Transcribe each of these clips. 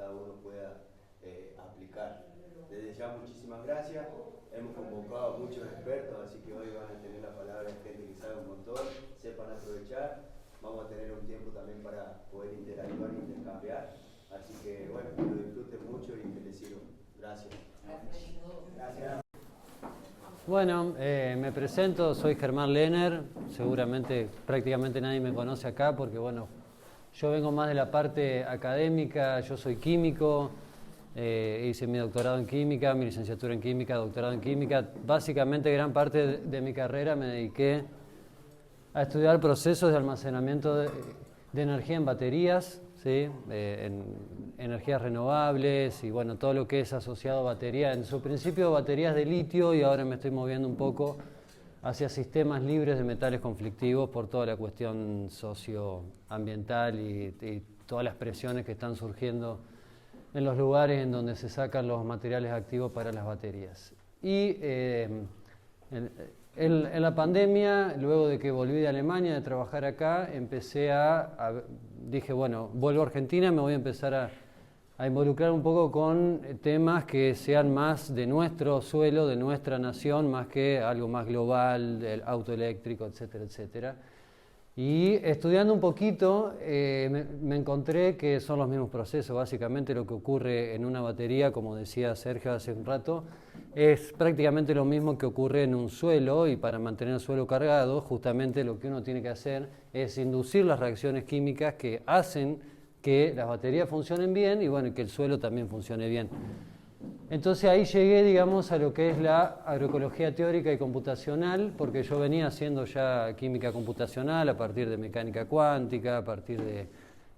cada uno pueda aplicar. Desde ya muchísimas gracias, hemos convocado a muchos expertos, así que hoy van a tener la palabra de gente que sabe un montón, sepan aprovechar, vamos a tener un tiempo también para poder interactuar e intercambiar, así que bueno, que lo disfruten mucho y que les sirva. Gracias. Gracias. Bueno, me presento, soy Germán Lehner, seguramente prácticamente nadie me conoce acá porque bueno, yo vengo más de la parte académica, yo soy químico, hice mi doctorado en química, mi licenciatura en química, doctorado en química. Básicamente gran parte de mi carrera me dediqué a estudiar procesos de almacenamiento de energía en baterías, ¿sí? En energías renovables y bueno, todo lo que es asociado a baterías. En su principio baterías de litio y ahora me estoy moviendo un poco hacia sistemas libres de metales conflictivos por toda la cuestión socioambiental y todas las presiones que están surgiendo en los lugares en donde se sacan los materiales activos para las baterías. Y en la pandemia, luego de que volví de Alemania de trabajar acá, dije, bueno, vuelvo a Argentina, me voy a empezar a involucrar un poco con temas que sean más de nuestro suelo, de nuestra nación, más que algo más global, del auto eléctrico, etcétera, etcétera. Y estudiando un poquito me encontré que son los mismos procesos. Básicamente lo que ocurre en una batería, como decía Sergio hace un rato, es prácticamente lo mismo que ocurre en un suelo, y para mantener el suelo cargado justamente lo que uno tiene que hacer es inducir las reacciones químicas que hacen que las baterías funcionen bien y bueno, que el suelo también funcione bien. Entonces ahí llegué, digamos, a lo que es la agroecología teórica y computacional, porque yo venía haciendo ya química computacional a partir de mecánica cuántica, a partir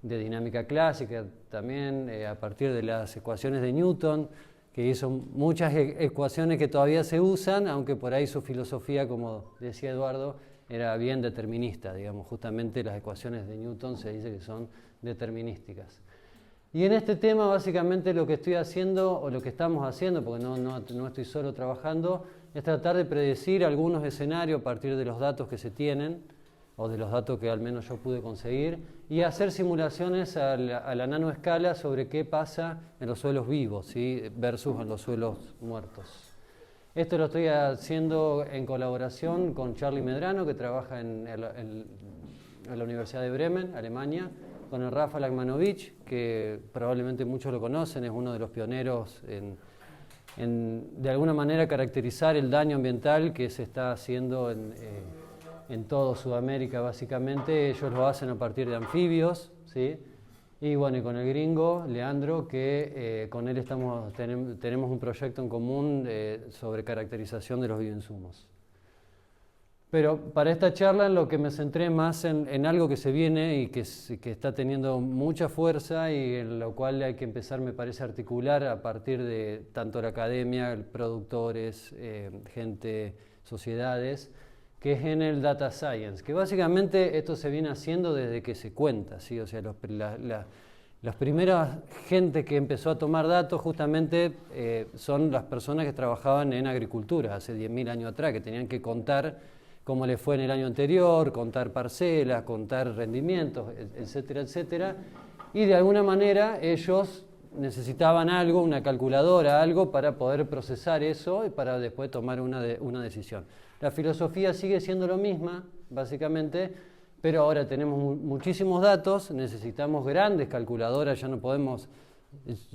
de dinámica clásica también, a partir de las ecuaciones de Newton, que hizo muchas ecuaciones que todavía se usan, aunque por ahí su filosofía, como decía Eduardo, era bien determinista, digamos, justamente las ecuaciones de Newton se dice que son determinísticas. Y en este tema básicamente lo que estoy haciendo, o lo que estamos haciendo, porque no estoy solo trabajando, es tratar de predecir algunos escenarios a partir de los datos que se tienen, o de los datos que al menos yo pude conseguir, y hacer simulaciones a la nanoescala sobre qué pasa en los suelos vivos, ¿sí? Versus en los suelos muertos. Esto lo estoy haciendo en colaboración con Charlie Medrano, que trabaja en la Universidad de Bremen, Alemania, con el Rafa Lagmanovich, que probablemente muchos lo conocen, es uno de los pioneros en de alguna manera caracterizar el daño ambiental que se está haciendo en toda Sudamérica básicamente. Ellos lo hacen a partir de anfibios, ¿sí? Y bueno, y con el gringo, Leandro, que con él tenemos un proyecto en común sobre caracterización de los bioinsumos. Pero para esta charla en lo que me centré más en algo que se viene y que está teniendo mucha fuerza y en lo cual hay que empezar, me parece, a articular a partir de tanto la academia, productores, gente, sociedades, que es en el data science, que básicamente esto se viene haciendo desde que se cuenta, ¿sí? O sea, las primeras gente que empezó a tomar datos justamente son las personas que trabajaban en agricultura hace 10.000 años atrás, que tenían que contar cómo le fue en el año anterior, contar parcelas, contar rendimientos, etcétera, etcétera. Y de alguna manera ellos necesitaban algo, una calculadora, algo para poder procesar eso y para después tomar una decisión. La filosofía sigue siendo lo misma, básicamente, pero ahora tenemos muchísimos datos, necesitamos grandes calculadoras, ya no podemos,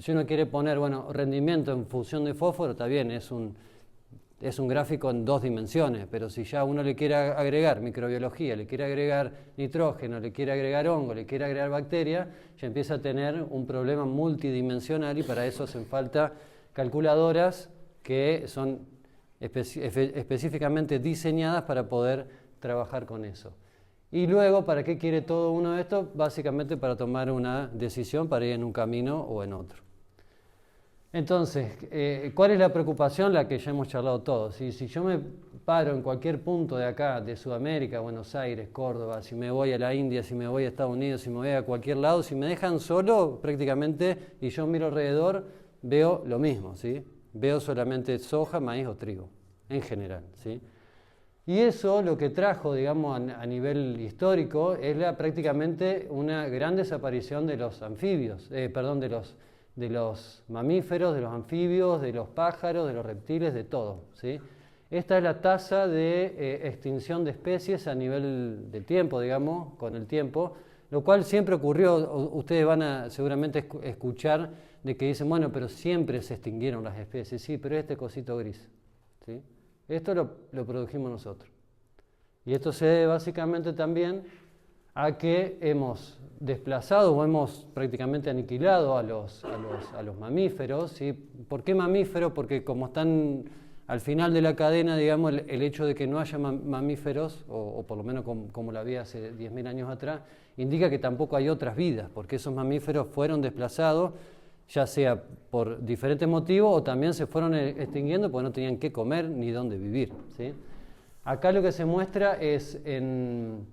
si uno quiere poner, bueno, rendimiento en función de fósforo, está bien, es un gráfico en 2 dimensiones, pero si ya uno le quiere agregar microbiología, le quiere agregar nitrógeno, le quiere agregar hongo, le quiere agregar bacteria, ya empieza a tener un problema multidimensional y para eso hacen falta calculadoras que son específicamente diseñadas para poder trabajar con eso. Y luego, ¿para qué quiere todo uno de estos? Básicamente para tomar una decisión para ir en un camino o en otro. Entonces, ¿cuál es la preocupación? La que ya hemos charlado todos. Si yo me paro en cualquier punto de acá, de Sudamérica, Buenos Aires, Córdoba, si me voy a la India, si me voy a Estados Unidos, si me voy a cualquier lado, si me dejan solo prácticamente y yo miro alrededor, veo lo mismo, ¿sí? Veo solamente soja, maíz o trigo, en general, ¿sí? Y eso lo que trajo, digamos, a nivel histórico es prácticamente una gran desaparición de los anfibios, de de los mamíferos, de los anfibios, de los pájaros, de los reptiles, de todo, ¿sí? Esta es la tasa de extinción de especies a nivel de tiempo, digamos, con el tiempo, lo cual siempre ocurrió. Ustedes van a seguramente escuchar de que dicen, bueno, pero siempre se extinguieron las especies. Sí, pero este cosito gris, ¿sí? Esto lo produjimos nosotros. Y esto se debe básicamente también a que hemos desplazado o hemos prácticamente aniquilado a los mamíferos, ¿sí? ¿Por qué mamíferos? Porque como están al final de la cadena, digamos, el hecho de que no haya mamíferos, o por lo menos como la había hace 10.000 años atrás, indica que tampoco hay otras vidas, porque esos mamíferos fueron desplazados, ya sea por diferentes motivos o también se fueron extinguiendo porque no tenían qué comer ni dónde vivir, ¿sí? Acá lo que se muestra es en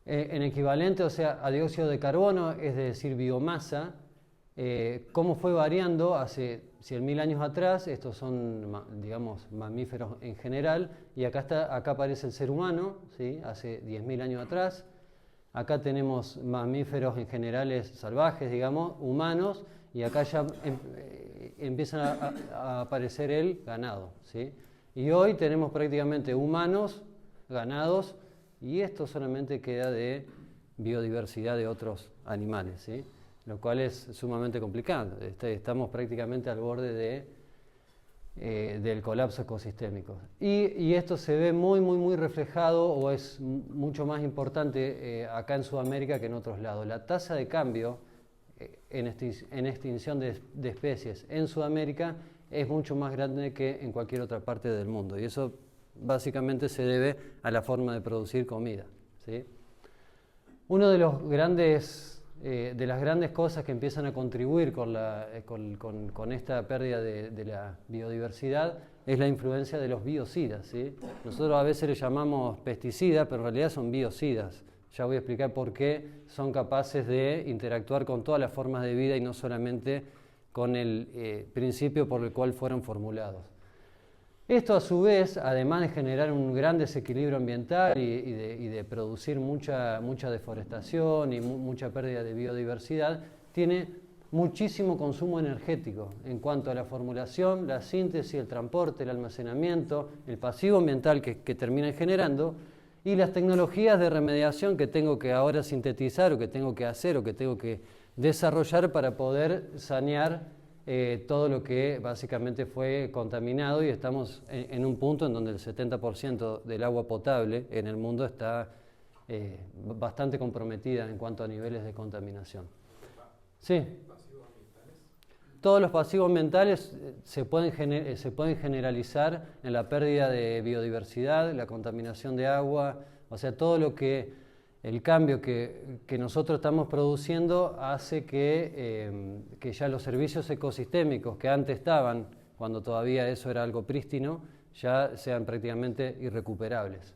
equivalente, o sea, a dióxido de carbono, es decir, biomasa, cómo fue variando hace 100.000 años atrás. Estos son, digamos, mamíferos en general, y acá aparece el ser humano, ¿sí? Hace 10.000 años atrás. Acá tenemos mamíferos en generales salvajes, digamos, humanos, y acá ya empiezan a aparecer el ganado, ¿sí? Y hoy tenemos prácticamente humanos, ganados, y esto solamente queda de biodiversidad de otros animales, ¿sí? Lo cual es sumamente complicado. Estamos prácticamente al borde del colapso ecosistémico. Y esto se ve muy reflejado, o es mucho más importante acá en Sudamérica que en otros lados. La tasa de cambio en extinción de especies en Sudamérica es mucho más grande que en cualquier otra parte del mundo. Y eso básicamente se debe a la forma de producir comida, ¿sí? Uno de los de las grandes cosas que empiezan a contribuir con esta pérdida de la biodiversidad es la influencia de los biocidas, ¿sí? Nosotros a veces les llamamos pesticidas, pero en realidad son biocidas. Ya voy a explicar por qué son capaces de interactuar con todas las formas de vida y no solamente con el principio por el cual fueron formulados. Esto a su vez, además de generar un gran desequilibrio ambiental y de producir mucha deforestación y mucha pérdida de biodiversidad, tiene muchísimo consumo energético en cuanto a la formulación, la síntesis, el transporte, el almacenamiento, el pasivo ambiental que terminan generando, y las tecnologías de remediación que tengo que ahora sintetizar, o que tengo que hacer, o que tengo que desarrollar para poder sanear todo lo que básicamente fue contaminado, y estamos en un punto en donde el 70% del agua potable en el mundo está bastante comprometida en cuanto a niveles de contaminación. Sí. Todos los pasivos ambientales se pueden generalizar en la pérdida de biodiversidad, la contaminación de agua, o sea, todo lo que el cambio que nosotros estamos produciendo hace que ya los servicios ecosistémicos que antes estaban, cuando todavía eso era algo prístino, ya sean prácticamente irrecuperables.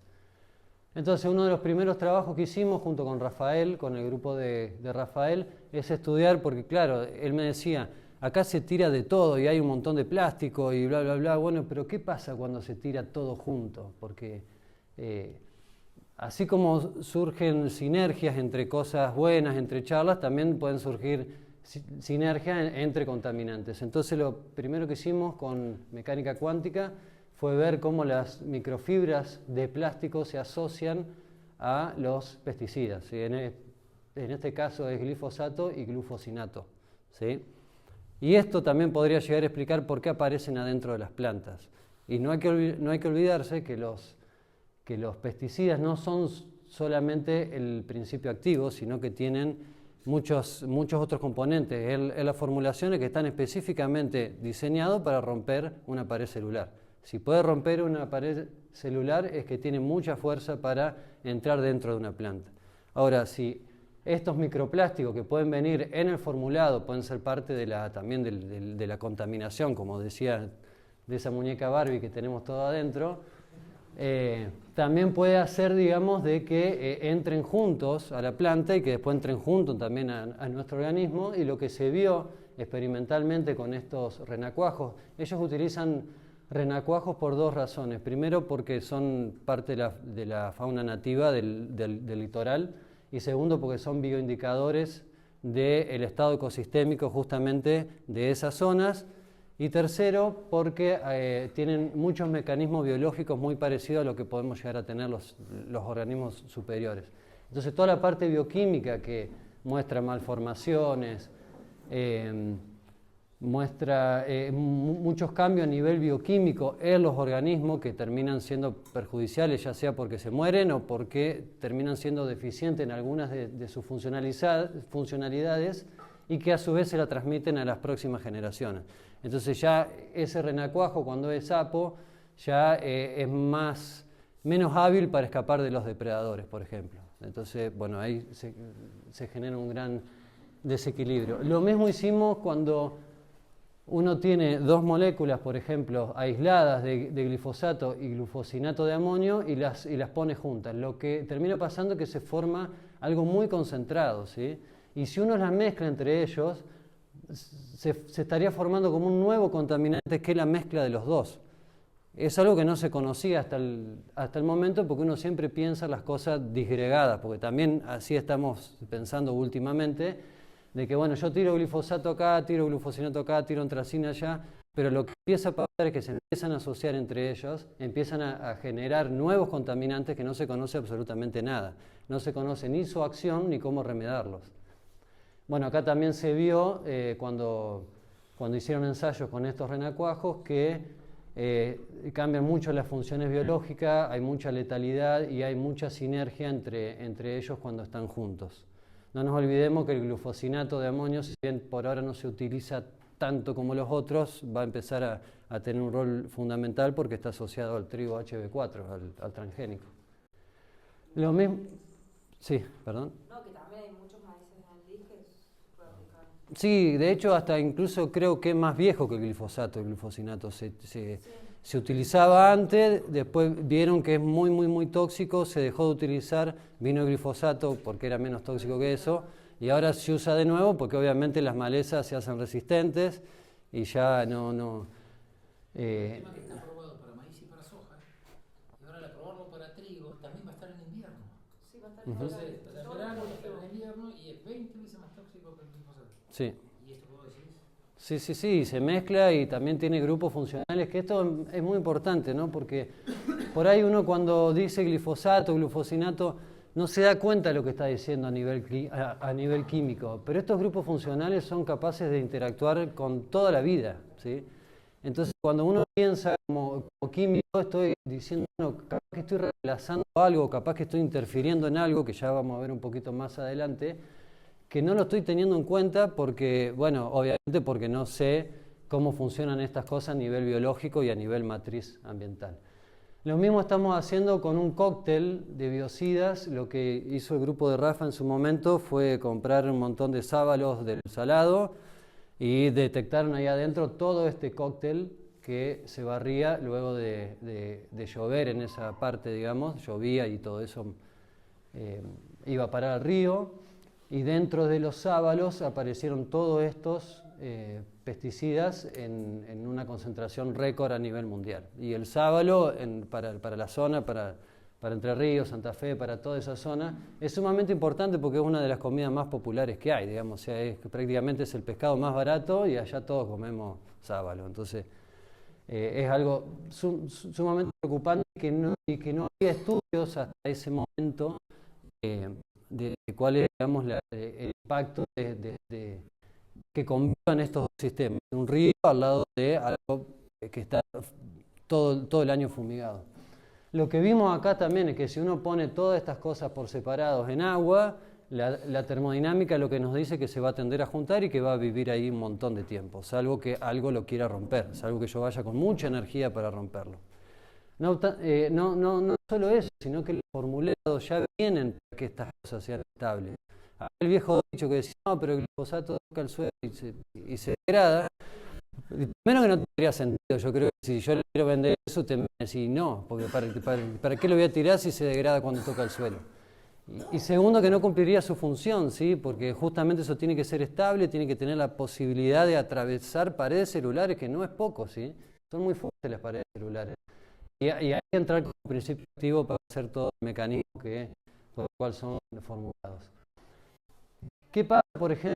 Entonces, uno de los primeros trabajos que hicimos junto con Rafael, con el grupo de Rafael, es estudiar, porque claro, él me decía, acá se tira de todo y hay un montón de plástico y bla, bla, bla. Bueno, pero ¿qué pasa cuando se tira todo junto? Porque así como surgen sinergias entre cosas buenas, entre charlas, también pueden surgir sinergias entre contaminantes. Entonces, lo primero que hicimos con mecánica cuántica fue ver cómo las microfibras de plástico se asocian a los pesticidas, ¿sí? En este caso es glifosato y glufosinato, ¿sí? Y esto también podría llegar a explicar por qué aparecen adentro de las plantas. Y no hay que olvidarse que los pesticidas no son solamente el principio activo, sino que tienen muchos otros componentes en las formulaciones que están específicamente diseñados para romper una pared celular. Si puede romper una pared celular es que tiene mucha fuerza para entrar dentro de una planta. Ahora, si estos microplásticos que pueden venir en el formulado pueden ser parte también de la contaminación, como decía, de esa muñeca Barbie que tenemos todo adentro, también puede hacer, digamos, de que entren juntos a la planta y que después entren juntos también a nuestro organismo. Y lo que se vio experimentalmente con estos renacuajos, ellos utilizan renacuajos por dos razones. Primero, porque son parte de la fauna nativa del litoral, y segundo, porque son bioindicadores del estado ecosistémico justamente de esas zonas. Y tercero, porque tienen muchos mecanismos biológicos muy parecidos a lo que podemos llegar a tener los organismos superiores. Entonces, toda la parte bioquímica que muestra malformaciones, muestra muchos cambios a nivel bioquímico en los organismos que terminan siendo perjudiciales, ya sea porque se mueren o porque terminan siendo deficientes en algunas de sus funcionalidades y que a su vez se la transmiten a las próximas generaciones. Entonces ya ese renacuajo, cuando es sapo, ya es menos hábil para escapar de los depredadores, por ejemplo. Entonces, bueno, ahí se genera un gran desequilibrio. Lo mismo hicimos cuando uno tiene dos moléculas, por ejemplo, aisladas de glifosato y glufosinato de amonio y las pone juntas. Lo que termina pasando es que se forma algo muy concentrado, ¿sí? Y si uno las mezcla entre ellos, se estaría formando como un nuevo contaminante que es la mezcla de los dos. Es algo que no se conocía hasta el momento, porque uno siempre piensa las cosas disgregadas, porque también así estamos pensando últimamente, de que bueno, yo tiro glifosato acá, tiro glufosinato acá, tiro antracina allá, pero lo que empieza a pasar es que se empiezan a asociar entre ellos, empiezan a generar nuevos contaminantes que no se conoce absolutamente nada. No se conoce ni su acción ni cómo remediarlos. Bueno, acá también se vio cuando hicieron ensayos con estos renacuajos que cambian mucho las funciones biológicas, hay mucha letalidad y hay mucha sinergia entre ellos cuando están juntos. No nos olvidemos que el glufosinato de amonio, si bien por ahora no se utiliza tanto como los otros, va a empezar a tener un rol fundamental porque está asociado al trigo HB4, al transgénico. Lo mismo... Sí, perdón. No, que también hay muchos maíces de anís que se puede aplicar. Sí, de hecho hasta incluso creo que es más viejo que el glifosato, el glufosinato. Se utilizaba antes, después vieron que es muy, muy, muy tóxico, se dejó de utilizar, vino el glifosato porque era menos tóxico que eso, y ahora se usa de nuevo porque obviamente las malezas se hacen resistentes y ya no... El tema que está aprobado para maíz y para soja, y ahora al aprobarlo para trigo, también va a estar en invierno. Sí, va a estar Entonces, está en verano, va a estar en invierno y es 20 veces más tóxico que el glifosato. Sí. ¿Y esto cómo decís? Sí, se mezcla y también tiene grupos funcionales, que esto es muy importante, ¿no? Porque por ahí uno cuando dice glifosato, glufosinato, no se da cuenta de lo que está diciendo a nivel químico, pero estos grupos funcionales son capaces de interactuar con toda la vida, ¿sí? Entonces, cuando uno piensa como químico, estoy diciendo, bueno, capaz que estoy reemplazando algo, capaz que estoy interfiriendo en algo, que ya vamos a ver un poquito más adelante, que no lo estoy teniendo en cuenta porque, bueno, obviamente porque no sé cómo funcionan estas cosas a nivel biológico y a nivel matriz ambiental. Lo mismo estamos haciendo con un cóctel de biocidas. Lo que hizo el grupo de Rafa en su momento fue comprar un montón de sábalos del salado y detectaron ahí adentro todo este cóctel que se barría luego de llover en esa parte, digamos, llovía y todo eso iba a parar al río. Y dentro de los sábalos aparecieron todos estos pesticidas en una concentración récord a nivel mundial. Y el sábalo para la zona, para Entre Ríos, Santa Fe, para toda esa zona, es sumamente importante porque es una de las comidas más populares que hay, digamos. O sea, prácticamente es el pescado más barato y allá todos comemos sábalo. Entonces, es algo sumamente preocupante que no había estudios hasta ese momento de cuál es, digamos, el impacto que convivan estos dos sistemas. Un río al lado de algo que está todo el año fumigado. Lo que vimos acá también es que si uno pone todas estas cosas por separados en agua, la termodinámica lo que nos dice que se va a tender a juntar y que va a vivir ahí un montón de tiempo, salvo que algo lo quiera romper, salvo que yo vaya con mucha energía para romperlo. No solo eso, sino que los formulados ya vienen para que estas cosas sean estables. El viejo dicho que decía, no, pero el glifosato toca el suelo y se degrada. Primero que no tendría sentido, yo creo que si yo le quiero vender eso, te me decís no, porque ¿para qué lo voy a tirar si se degrada cuando toca el suelo? Y segundo, que no cumpliría su función, ¿sí? Porque justamente eso tiene que ser estable, tiene que tener la posibilidad de atravesar paredes celulares, que no es poco, ¿sí? Son muy fuertes las paredes celulares. Y hay que entrar como principio activo para hacer todo el mecanismo por el cual son formulados. ¿Qué pasa, por ejemplo,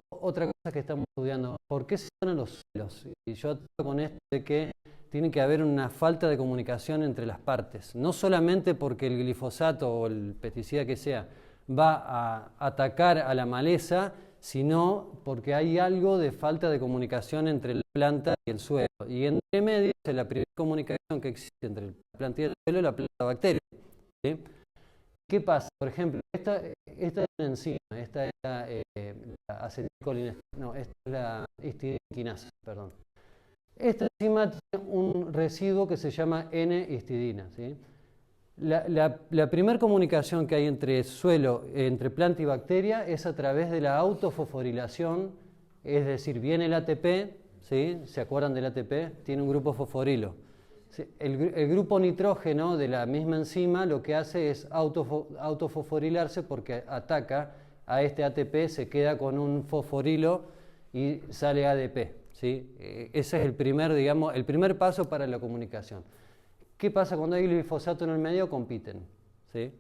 otra cosa que estamos estudiando? ¿Por qué se ponen los suelos? Y yo trato con esto de que tiene que haber una falta de comunicación entre las partes. No solamente porque el glifosato o el pesticida que sea va a atacar a la maleza, sino porque hay algo de falta de comunicación entre la planta y el suelo. Y entre medio es la primera comunicación que existe entre la planta y el suelo, la planta bacteria. ¿Sí? ¿Qué pasa? Por ejemplo, esta es una enzima, esta es la acetilcolinasa, no, esta es la histidina, perdón. Esta enzima tiene un residuo que se llama N-histidina, ¿sí? La primera comunicación que hay entre suelo, entre planta y bacteria es a través de la autofosforilación, es decir, viene el ATP, ¿sí? ¿Se acuerdan del ATP? Tiene un grupo fosforilo. El grupo nitrógeno de la misma enzima lo que hace es autofosforilarse porque ataca a este ATP, se queda con un fosforilo y sale ADP, ¿sí? Ese es el primer paso para la comunicación. ¿Qué pasa cuando hay glifosato en el medio? Compiten, ¿sí?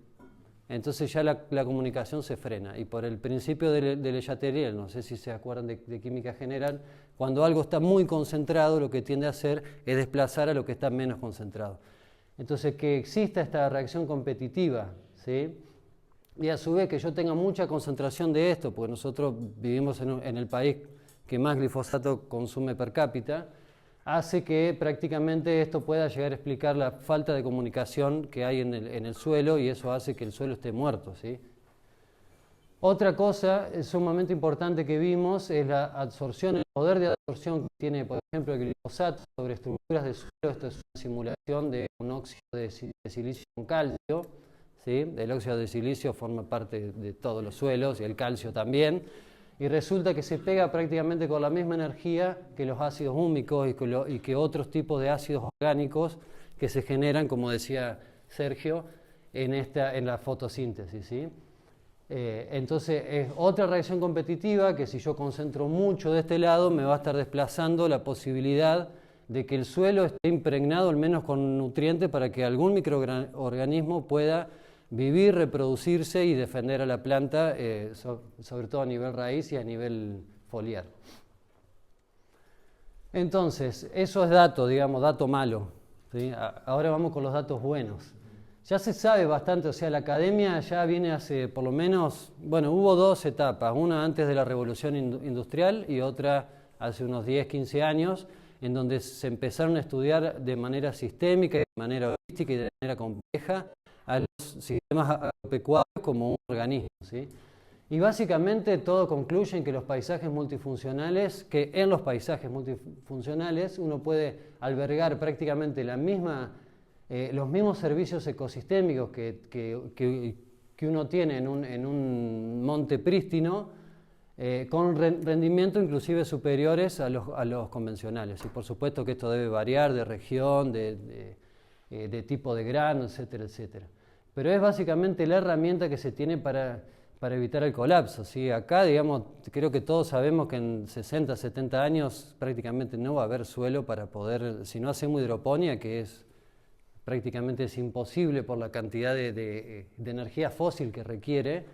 Entonces ya la comunicación se frena. Y por el principio de Le-Chatelier, no sé si se acuerdan de química general, cuando algo está muy concentrado, lo que tiende a hacer es desplazar a lo que está menos concentrado. Entonces, que exista esta reacción competitiva, ¿sí? Y a su vez que yo tenga mucha concentración de esto, porque nosotros vivimos en el país que más glifosato consume per cápita, hace que prácticamente esto pueda llegar a explicar la falta de comunicación que hay en el suelo, y eso hace que el suelo esté muerto, ¿sí? Otra cosa sumamente importante que vimos es la absorción, el poder de absorción que tiene, por ejemplo, el glifosato sobre estructuras de suelo. Esto es una simulación de un óxido de silicio con calcio, ¿sí? El óxido de silicio forma parte de todos los suelos y el calcio también. Y resulta que se pega prácticamente con la misma energía que los ácidos húmicos y que otros tipos de ácidos orgánicos que se generan, como decía Sergio, en la fotosíntesis, ¿sí? Entonces es otra reacción competitiva que si yo concentro mucho de este lado me va a estar desplazando la posibilidad de que el suelo esté impregnado al menos con nutrientes para que algún microorganismo pueda vivir, reproducirse y defender a la planta, sobre todo a nivel raíz y a nivel foliar. Entonces, eso es dato malo, ¿sí? Ahora vamos con los datos buenos. Ya se sabe bastante, o sea, la academia ya viene hace por lo menos, bueno, hubo dos etapas, una antes de la revolución industrial y otra hace unos 10, 15 años, en donde se empezaron a estudiar de manera sistémica, de manera holística y de manera compleja a los sistemas agropecuarios como un organismo, ¿sí? Y básicamente todo concluye en que los paisajes multifuncionales, que en los paisajes multifuncionales uno puede albergar prácticamente los mismos servicios ecosistémicos que uno tiene en un monte prístino, con rendimientos inclusive superiores a los convencionales. Y por supuesto que esto debe variar de región, de tipo de grano, etcétera, etcétera. Pero es básicamente la herramienta que se tiene para evitar el colapso, ¿sí? Acá, digamos, creo que todos sabemos que en 60, 70 años prácticamente no va a haber suelo para poder, si no hacemos hidroponía, que prácticamente es imposible por la cantidad de energía fósil que requiere,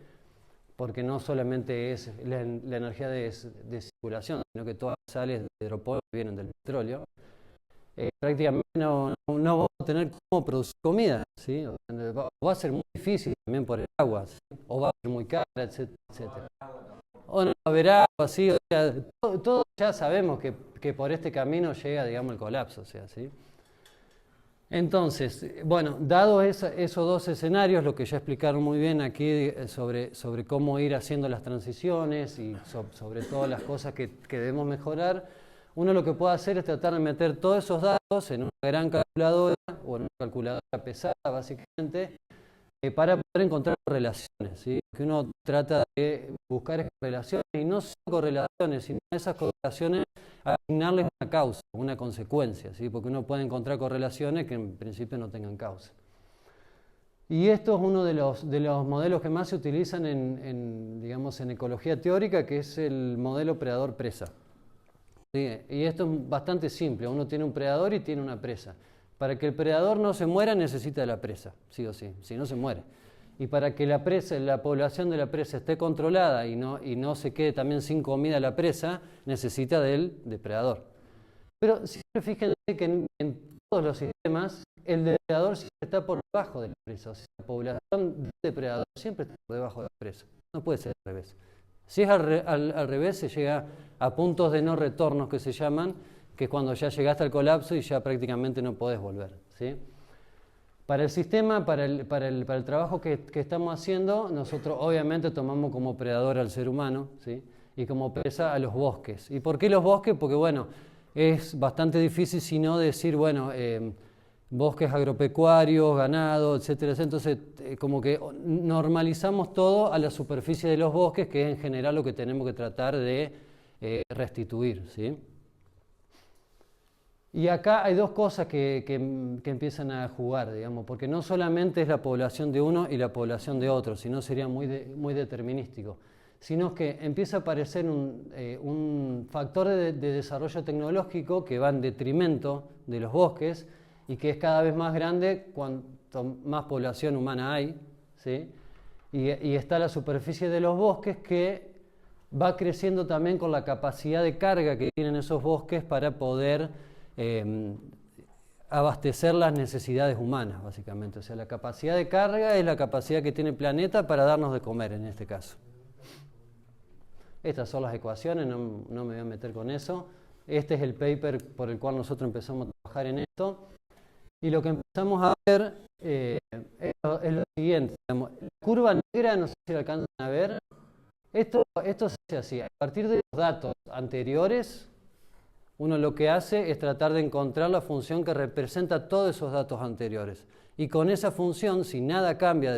porque no solamente es la energía de circulación, sino que todas las sales de hidroponía vienen del petróleo. Prácticamente no vamos a tener cómo producir comida, ¿sí? Va a ser muy difícil también por el agua, ¿sí? O va a ser muy cara, etcétera, etcétera. O no va a haber agua, ¿sí? O sea, todos ya sabemos que por este camino llega, digamos, el colapso, o sea, ¿sí? Entonces, bueno, dado esos dos escenarios, lo que ya explicaron muy bien aquí sobre cómo ir haciendo las transiciones y sobre todas las cosas que debemos mejorar, uno lo que puede hacer es tratar de meter todos esos datos en una gran calculadora o en una calculadora pesada, básicamente, para poder encontrar relaciones, ¿sí? Que uno trata de buscar esas relaciones y no solo correlaciones, sino esas correlaciones asignarles una causa, una consecuencia, ¿sí? Porque uno puede encontrar correlaciones que en principio no tengan causa. Y esto es uno de los modelos que más se utilizan digamos, en ecología teórica, que es el modelo predador-presa. ¿Sí? Y esto es bastante simple, uno tiene un predador y tiene una presa. Para que el predador no se muera necesita de la presa, sí o sí, si no se muere. Y para que la población de la presa esté controlada y no se quede también sin comida la presa, necesita del depredador. Pero siempre fíjense que en todos los sistemas, el depredador siempre está por debajo de la presa. O sea, la población del depredador siempre está por debajo de la presa. No puede ser al revés. Si es al revés, se llega a puntos de no retorno que se llaman, que es cuando ya llegaste al colapso y ya prácticamente no podés volver, ¿sí? Para el sistema, para el trabajo que estamos haciendo, nosotros obviamente tomamos como predador al ser humano, ¿sí? Y como presa a los bosques. ¿Y por qué los bosques? Porque bueno, es bastante difícil si no decir, bueno, bosques agropecuarios, ganado, etcétera. Entonces, como que normalizamos todo a la superficie de los bosques, que es en general lo que tenemos que tratar de restituir, ¿sí? Y acá hay dos cosas que empiezan a jugar, digamos, porque no solamente es la población de uno y la población de otro, sino sería muy determinístico, sino que empieza a aparecer un factor de desarrollo tecnológico que va en detrimento de los bosques y que es cada vez más grande cuanto más población humana hay, ¿sí? Y está la superficie de los bosques que va creciendo también con la capacidad de carga que tienen esos bosques para poder abastecer las necesidades humanas, básicamente. O sea, la capacidad de carga es la capacidad que tiene el planeta para darnos de comer, en este caso. Estas son las ecuaciones, no me voy a meter con eso. Este es el paper por el cual nosotros empezamos a trabajar en esto. Y lo que empezamos a ver es lo siguiente. Digamos, la curva negra, no sé si la alcanzan a ver. Esto se hace así. A partir de los datos anteriores, uno lo que hace es tratar de encontrar la función que representa todos esos datos anteriores. Y con esa función, si nada cambia